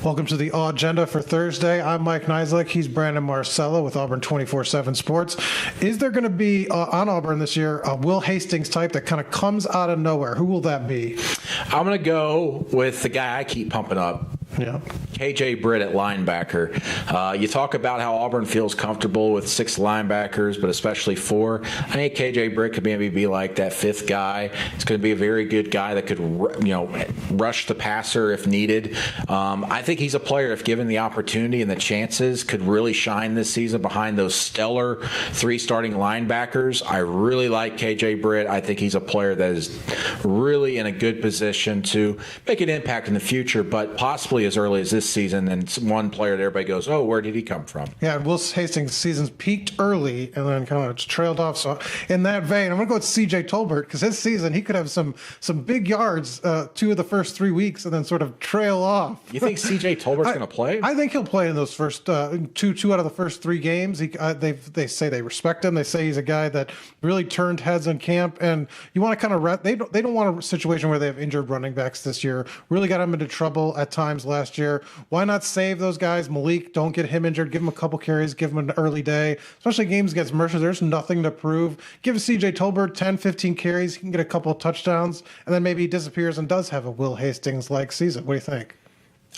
Welcome to the AUgenda for Thursday. I'm Mike Niziolek. He's Brandon Marcello with Auburn 24/7 Sports. Is there going to be on Auburn this year a Will Hastings type that kind of comes out of nowhere? Who will that be? I'm going to go with the guy I keep pumping up. Yeah. KJ Britt at linebacker. You talk about how Auburn feels comfortable with 6 linebackers, but especially 4. I think KJ Britt could maybe be like that 5th guy. He's going to be a very good guy that could, rush the passer if needed. I think he's a player, if given the opportunity and the chances, could really shine this season behind those stellar 3 starting linebackers. I really like KJ Britt. I think he's a player that is really in a good position to make an impact in the future, but possibly as early as this season. And one player that everybody goes, oh, where did he come from? Yeah, Will Hastings' season's peaked early and then kind of trailed off. So in that vein, I'm going to go with C.J. Tolbert because his season, he could have some big yards 2 of the first 3 weeks and then sort of trail off. You think C.J. Tolbert's going to play? I think he'll play in those first two out of the first 3 games. They say they respect him. They say he's a guy that really turned heads in camp. And you want to kind of they don't want a situation where they have injured running backs this year. Really got him into trouble at times last year. Why not save those guys? Malik, don't get him injured. Give him a couple carries. Give him an early day, especially games against Mercer. There's nothing to prove. Give C.J. Tolbert 10, 15 carries. He can get a couple of touchdowns, and then maybe he disappears and does have a Will Hastings-like season. What do you think?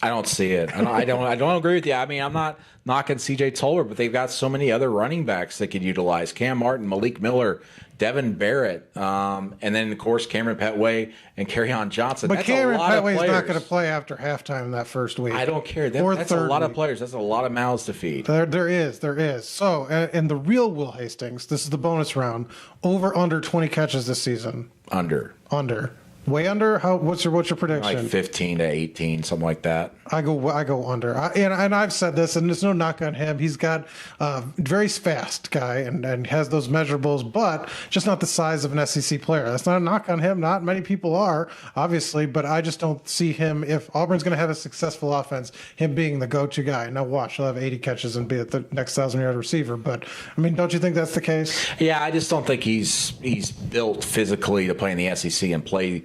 I don't see it. I don't agree with you. I mean, I'm not knocking C.J. Tolbert, but they've got so many other running backs they could utilize. Cam Martin, Malik Miller, Devin Barrett, and then, of course, Cameron Petway and Kerryon Johnson. But Cameron Petway is not going to play after halftime in that first week. I don't care. That's a lot of players. That's a lot of mouths to feed. There is. So, and the real Will Hastings, this is the bonus round, over under 20 catches this season. Under. Way under? What's your prediction? Like 15 to 18, something like that. I go under. And I've said this, and there's no knock on him. He's got a very fast guy and has those measurables, but just not the size of an SEC player. That's not a knock on him. Not many people are, obviously, but I just don't see him, if Auburn's going to have a successful offense, him being the go-to guy. Now watch, he'll have 80 catches and be the next 1,000-yard receiver. But, I mean, don't you think that's the case? Yeah, I just don't think he's built physically to play in the SEC and play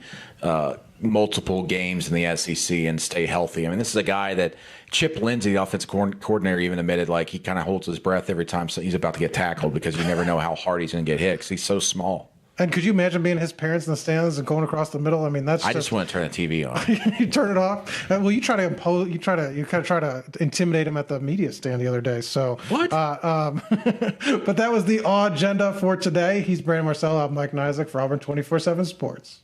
multiple games in the SEC and stay healthy. I mean, this is a guy that Chip Lindsey, the offensive coordinator, even admitted like he kind of holds his breath every time he's about to get tackled because you never know how hard he's going to get hit because he's so small. And could you imagine being his parents in the stands and going across the middle? I mean, I just want to turn the TV on. You turn it off. Well, you kind of try to intimidate him at the media stand the other day. So what? But that was the AUgenda for today. He's Brandon Marcello. I'm Mike Niziolek for Auburn 24/7 Sports.